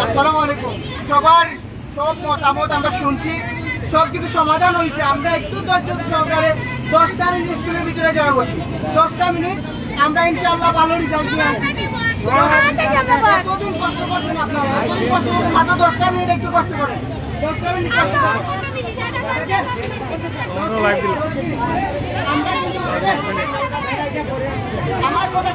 আসসালামু আলাইকুম। সবার সব মতামত আমরা শুনছি, সব কিছু সমাধান হয়েছে। আমরা একটু ধৈর্য সহকারে 10টা মিনিট স্কুলের ভিতরে যাওয়া বসি। 10টা মিনিট আমরা ইনশাআল্লাহ ভালো রেজাল্ট দিয়ে আসবো। কতদিন কষ্ট করবেন আপনারা? 10টা মিনিট একটু কষ্ট করেন। 10টা মিনিট কষ্ট করেন। আমার কথা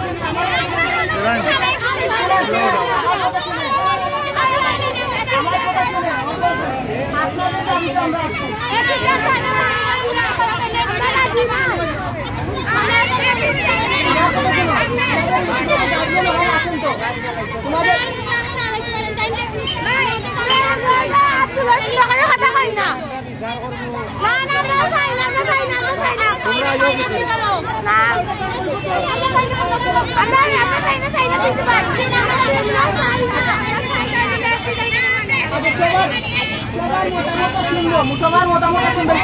শুনুন, সবার মতামত শুনবেন।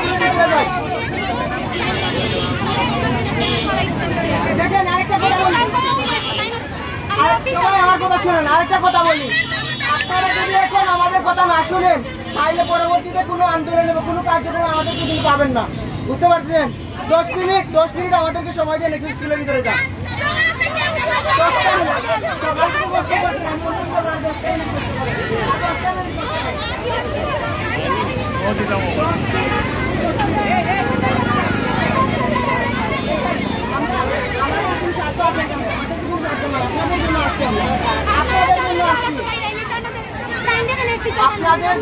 দেখেন আরেকটা কথা বলি, আমার কথা শুনেন। আরেকটা কথা বলি, আপনারা যদি এখন আমাদের কথা না শুনেন তাহলে পরবর্তীতে কোনো আন্দোলন বা কোনো কার্যক্রম আমাদের কিন্তু পাবেন না, বুঝতে পারছেন? 10 মিনিট আমাদেরকে সময় দিয়ে লিখে স্কুলের ভিতরে যান। আপনাদের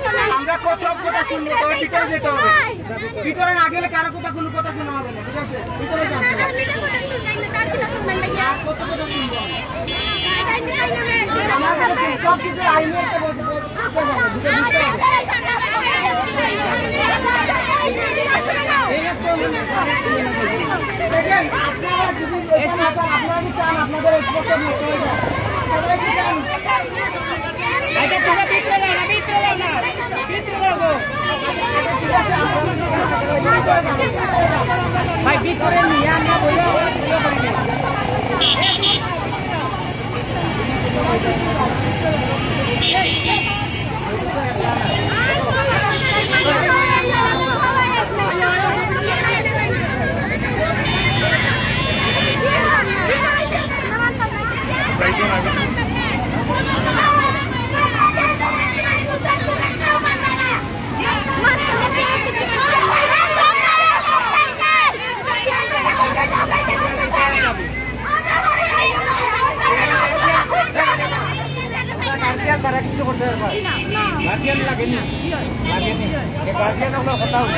জন্য আমরা সব কথা শুনবো, তবে ভিতরে যেতে হবে। ভিতরে না গেলে কারো কথা কোনো কথা শোনা হবে না, ঠিক আছে? ভিতরে সব কিছু আইনে আপনারা যদি আপনারা কি চান আপনাদের ভাই ভিতরে নিয়ে আমরা বলে তারা কিছু করতে পারবে না, গার্জিয়ান লাগেনি, গার্জিয়ান আমরা কথা হবে।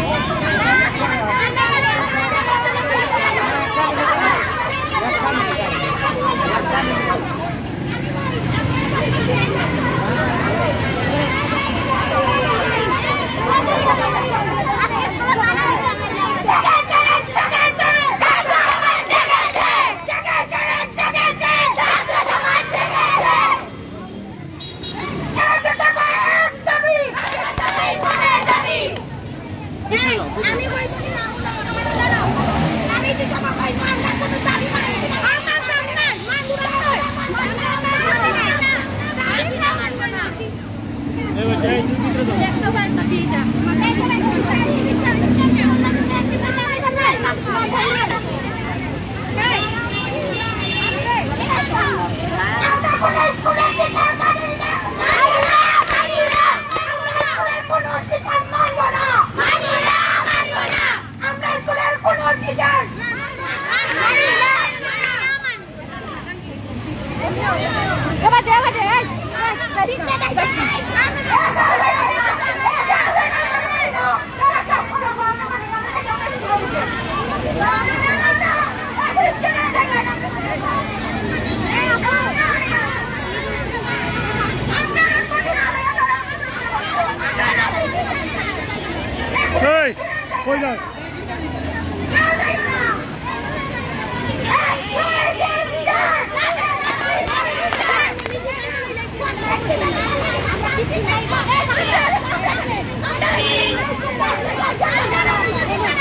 কই যান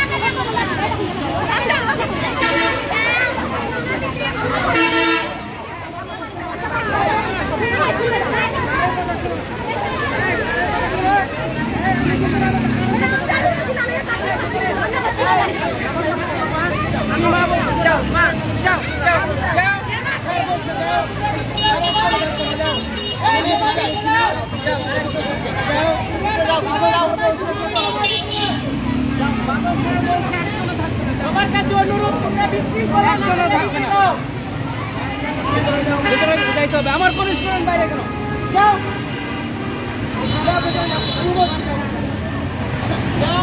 আমরা সবার কাছে অনুরোধ তোমরা বিশৃঙ্খলা থাকবে না। ভিতরে যাইতে হবে, আমার কোন স্টুডেন্ট বাইরে কেন যাও যাও,